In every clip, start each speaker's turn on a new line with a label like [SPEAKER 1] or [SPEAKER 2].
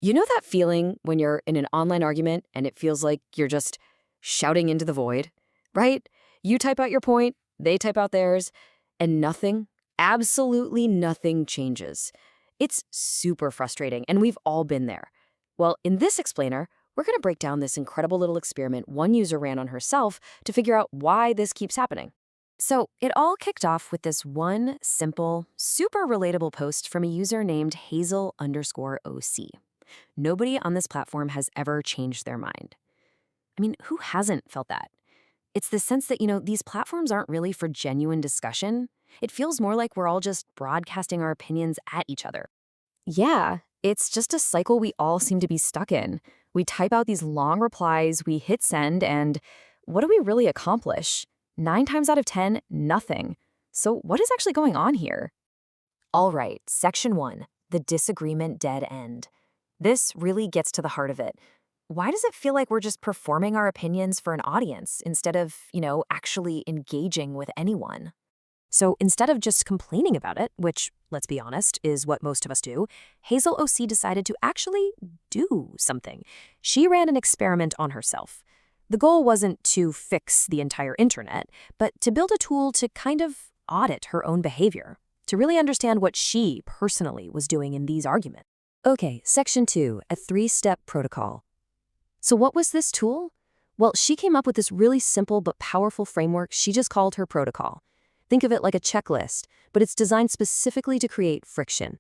[SPEAKER 1] You know that feeling when you're in an online argument and it feels like you're just shouting into the void, right? You type out your point, they type out theirs, and nothing, absolutely nothing changes. It's super frustrating, and we've all been there. Well, in this explainer, we're going to break down this incredible little experiment one user ran on herself to figure out why this keeps happening. So it all kicked off with this one simple, super relatable post from a user named Hazel_OC. Nobody on this platform has ever changed their mind. I mean, who hasn't felt that? It's the sense that, these platforms aren't really for genuine discussion. It feels more like we're all just broadcasting our opinions at each other. Yeah, it's just a cycle we all seem to be stuck in. We type out these long replies, we hit send, and what do we really accomplish? 9 times out of 10, nothing. So what is actually going on here? All right, section 1, the disagreement dead end. This really gets to the heart of it. Why does it feel like we're just performing our opinions for an audience instead of, actually engaging with anyone? So instead of just complaining about it, which, let's be honest, is what most of us do, Hazel OC decided to actually do something. She ran an experiment on herself. The goal wasn't to fix the entire internet, but to build a tool to kind of audit her own behavior, to really understand what she personally was doing in these arguments. Okay, section 2, a 3-step protocol. So what was this tool? Well, she came up with this really simple but powerful framework she just called her protocol. Think of it like a checklist, but it's designed specifically to create friction.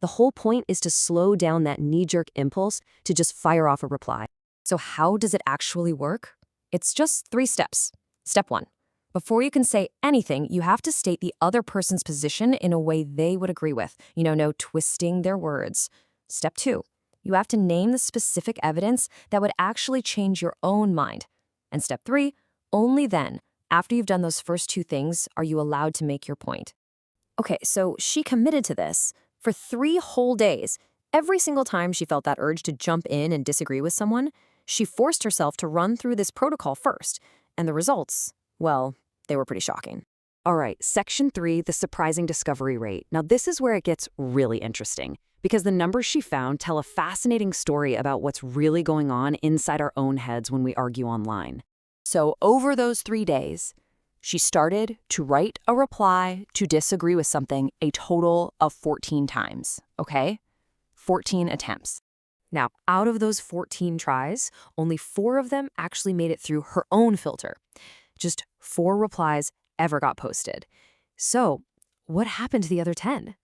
[SPEAKER 1] The whole point is to slow down that knee-jerk impulse to just fire off a reply. So how does it actually work? It's just 3 steps. Step 1. Before you can say anything, you have to state the other person's position in a way they would agree with. No twisting their words. Step 2. You have to name the specific evidence that would actually change your own mind. And step 3, only then, after you've done those first 2 things, are you allowed to make your point. Okay, so she committed to this for 3 whole days. Every single time she felt that urge to jump in and disagree with someone, she forced herself to run through this protocol first. And the results, well, they were pretty shocking. All right, section 3, the surprising discovery rate. Now this is where it gets really interesting, because the numbers she found tell a fascinating story about what's really going on inside our own heads when we argue online. So over those 3 days, she started to write a reply to disagree with something a total of 14 times, okay? 14 attempts. Now, out of those 14 tries, only 4 of them actually made it through her own filter. Just 4 replies ever got posted. So, what happened to the other 10?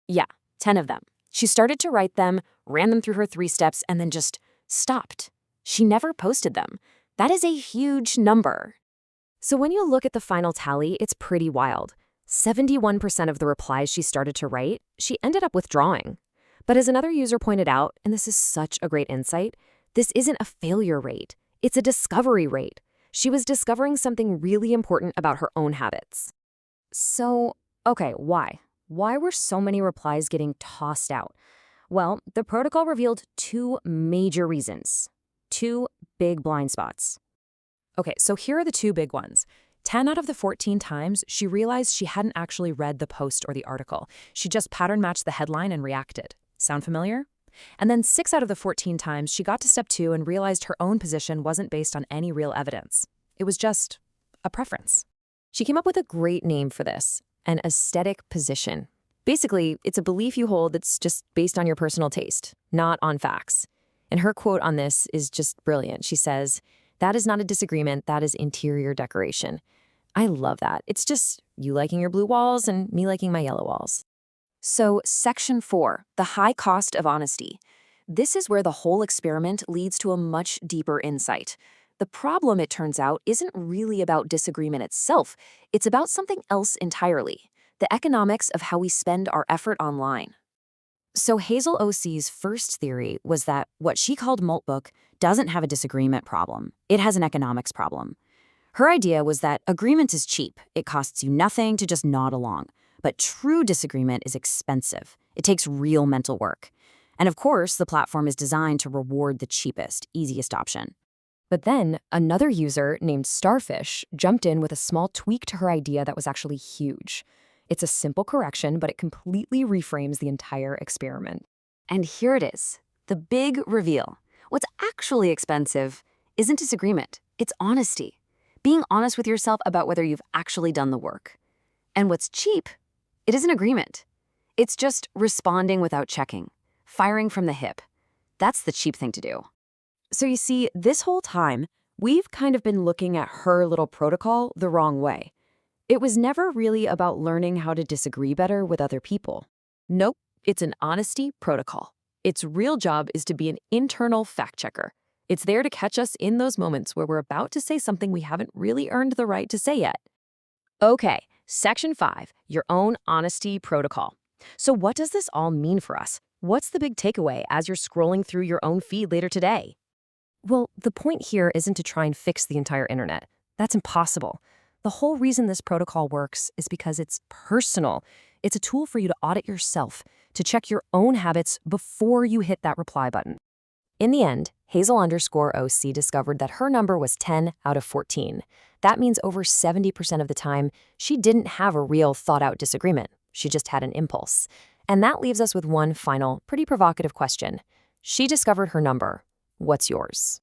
[SPEAKER 1] Yeah, 10 of them. She started to write them, ran them through her 3 steps, and then just stopped. She never posted them. That is a huge number. So when you look at the final tally, it's pretty wild. 71% of the replies she started to write, she ended up withdrawing. But as another user pointed out, and this is such a great insight, this isn't a failure rate. It's a discovery rate. She was discovering something really important about her own habits. So, okay, why? Why were so many replies getting tossed out? Well, the protocol revealed 2 major reasons. 2 big blind spots. Okay, so here are the 2 big ones. 10 out of the 14 times, she realized she hadn't actually read the post or the article. She just pattern matched the headline and reacted. Sound familiar? And then 6 out of the 14 times, she got to step 2 and realized her own position wasn't based on any real evidence. It was just a preference. She came up with a great name for this, an aesthetic position. Basically, it's a belief you hold that's just based on your personal taste, not on facts. And her quote on this is just brilliant. She says, "That is not a disagreement, that is interior decoration." I love that. It's just you liking your blue walls and me liking my yellow walls. So, section 4, the high cost of honesty. This is where the whole experiment leads to a much deeper insight. The problem, it turns out, isn't really about disagreement itself. It's about something else entirely, the economics of how we spend our effort online. So Hazel OC's first theory was that what she called Moltbook doesn't have a disagreement problem. It has an economics problem. Her idea was that agreement is cheap. It costs you nothing to just nod along. But true disagreement is expensive. It takes real mental work. And of course, the platform is designed to reward the cheapest, easiest option. But then another user named Starfish jumped in with a small tweak to her idea that was actually huge. It's a simple correction, but it completely reframes the entire experiment. And here it is. The big reveal. What's actually expensive isn't disagreement, it's honesty. Being honest with yourself about whether you've actually done the work. And what's cheap, it isn't agreement. It's just responding without checking, firing from the hip. That's the cheap thing to do. So you see, this whole time, we've kind of been looking at her little protocol the wrong way. It was never really about learning how to disagree better with other people. Nope, it's an honesty protocol. Its real job is to be an internal fact checker. It's there to catch us in those moments where we're about to say something we haven't really earned the right to say yet. Okay, Section 5, your own honesty protocol. So what does this all mean for us? What's the big takeaway as you're scrolling through your own feed later today? Well, the point here isn't to try and fix the entire internet. That's impossible. The whole reason this protocol works is because it's personal. It's a tool for you to audit yourself, to check your own habits before you hit that reply button. In the end, Hazel_OC discovered that her number was 10 out of 14. That means over 70% of the time, she didn't have a real thought-out disagreement. She just had an impulse. And that leaves us with one final, pretty provocative question. She discovered her number. What's yours?